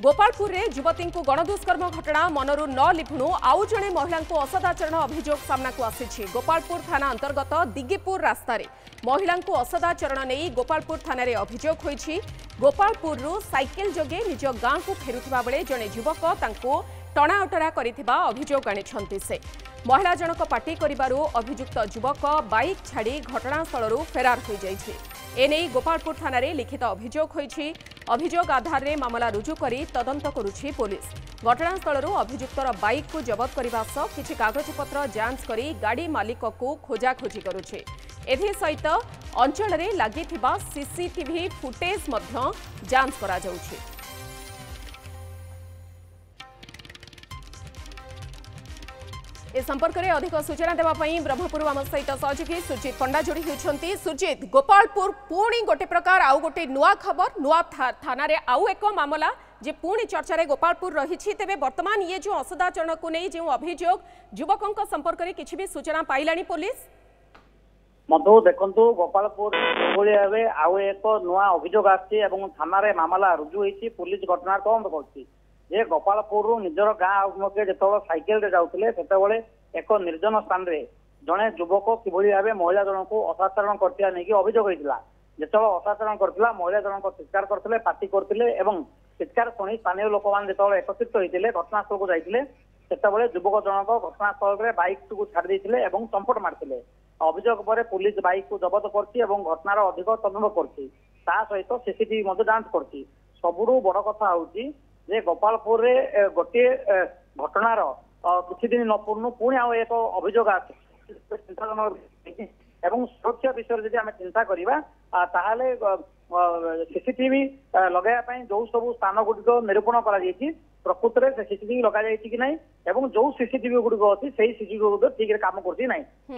गोपालपुर रे युवती को गणदुष्कर्म घटना मनरू न लिभुणु आउ जणे महिला को असदाचरण अभियोग सामना को आसी। गोपालपुर थाना अंतर्गत दिगीपुर रास्ता रे महिला को असदाचरण नहीं गोपालपुर थाना रे अभियोग होईछि। गोपालपुर रु साइकेल जोगे निज गाँ को फेरुथिबा बेले जणे युवक तांको टणाअटरा करिथिबा अभियोग आनिछन्ति। से महिला जनक पार्टी करिबारु अभियुक्त युवक बाइक छाड़ी घटनास्थल फेरार हो जाइछि। एने गोपालपुर थाना रे लिखित अभियोग होईछि। अभियोग आधार रे मामला रुजु करी तदंत करुछि पुलिस। घटनास्थल अभियुक्तर बाइक को जबत करने सह किछि कागजपत्र जांच करी गाड़ी मालिक को खोजाखोजी करुछि। एथि सहित अंचल रे लागिथिबा सीसीटीवी फुटेज मध्य जांच करा जाउछि। ए संपर्क में अधिक सूचना देवाई ब्रह्मपुर आम सहित सहयोगी सुरजित पंडा जोड़ी होती। सुरजित, गोपालपुर पुणी गोटे प्रकार आउ गोटे नुआ खबर नुआ थाना रे आउ एक मामला जे पुणी चर्चा रे गोपालपुर रही। तेबे वर्तमान ये जो असदाचरण को नहीं जो अभियोग युवकों संपर्क में किसी भी सूचना पाइलानी पुलिस? मधु देखु गोपालपुर भाव आउ एक नुआ अभियोग आसी थाना रे मामला रुजु होती। पुलिस घटना तदंत कर गोपालपुर निजर गाँ अभिमुखे जो साइकेल रे जाउथिले सेतेबेले एक निर्जन स्थान रे जड़े युवक किभली भाव महिला जनक असाचरण करथिया नहीं अभियोग होइतिला। जेतबेले असाचरण करथिला महिला जनक चित्कार करथिले पार्टी करथिले एवं चित्कार शुणी स्थानीय लोक मान जेतबेले एकत्रित होइतिले घटनास्थल को जाइतिले सेतेबेले युवक जनक घटनास्थल रे बाइक को छाड़ देइतिले एवं चंपट मारथिले। अभियोग पर पुलिस बाइक को जबत करछि एवं घटनार अधिक तदंत करछि। ता सहित सीसीटीवी मध्य जांच करछि। सबुरु बड़ कथा होउछि जे गोपालपुर रे गोटे घटनार किछि दिन न पूर्ण पुणी आउ एक अभियोग एवं सुरक्षा विषय जदि आम चिंता करवा ताहले सीसीटीवी लगाया जो सब स्थान गुड़िक निरूपण कर प्रकृत में सीसीटीवी लगा कि नहीं एवं जो सीसीटीवी गुड़िक अच्छी से सीसीटीवी गुड़िक ठीक काम करती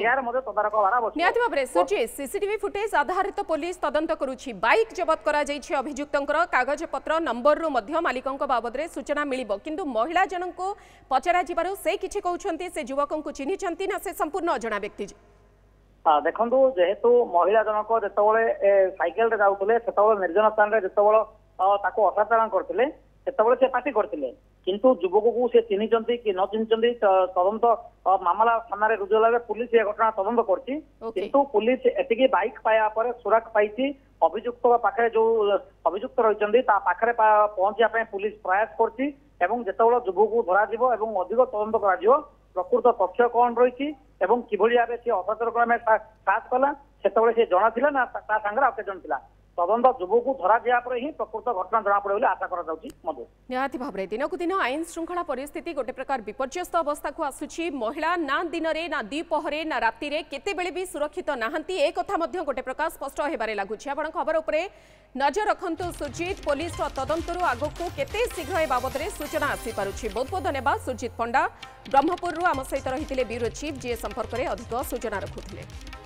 यार तदारक हबार सीसीटीवी फुटेज आधारित पुलिस तदंत करुछि। बाइक जबत करा जाइछि। अभियुक्तंकर कागज पत्र नंबर रु मध्य मालिकंक बाबद रे सूचना मिलिबो किंतु महिला जनक को पचरा जिबारु से किछि कहउछन्ति से युवकं को चिन्हिछन्ति ना से संपूर्ण अजणा व्यक्ति? देखु जेहेतु महिला जनक जिते साइकेल रे जाउतले सेतबेले निर्जन स्थान रे जितेबेले ताको असाचरण करथिले सेतबेले से पार्टी करथिले किंतु युवक को से चिन्हिचंती कि न चिन्हिचंती तदंत मामला थाना रे रुजु होला पुलिस ये घटना तदंत करछि। किंतु पुलिस एतिकी बाइक पाया पर सुरक्षा पाइछि। अभियुक्त पाखे जो अभियुक्त रहिचंती ता पाखरे पहुंचिया पे पुलिस प्रयास करछि एवं जेतेबेले युवक को धरा जिवो एवं अधिक तदंत करा जिवो प्रकृत तथ्य कौन रही एवं किभली भाव से असाचरण साथ कला से से जना थिला ना ता संगे आउ जन थिला तदंत युवक को धरा दिया पर ही प्रकृत घटना जना पड़े बोली आशा करा जाउछि। मधु निहाती भाव में दिन को दिन आईन श्रृंखला परिस्थिति गोटे प्रकार विपर्यस्त अवस्था को आसुछि। महिला ना दिन रे ना द्विपहरे ना राति रे केतेबेले भी सुरक्षित नाहंती ए कथा मध्य गोटे प्रकार स्पष्ट हेबारे लागुछि। आपण खबर उपरे नजर रखंतु सुरजित। पुलिस तदंतरु आगको केते शीघ्र ए बाबद रे सूचना आसी पारुछि। बहुत बहुत धन्यवाद सुरजित पंडा ब्रह्मपुर आम सहित रहिथिले ब्यूरो चीफ जी संपर्क में अधिक सूचना रखुथिले।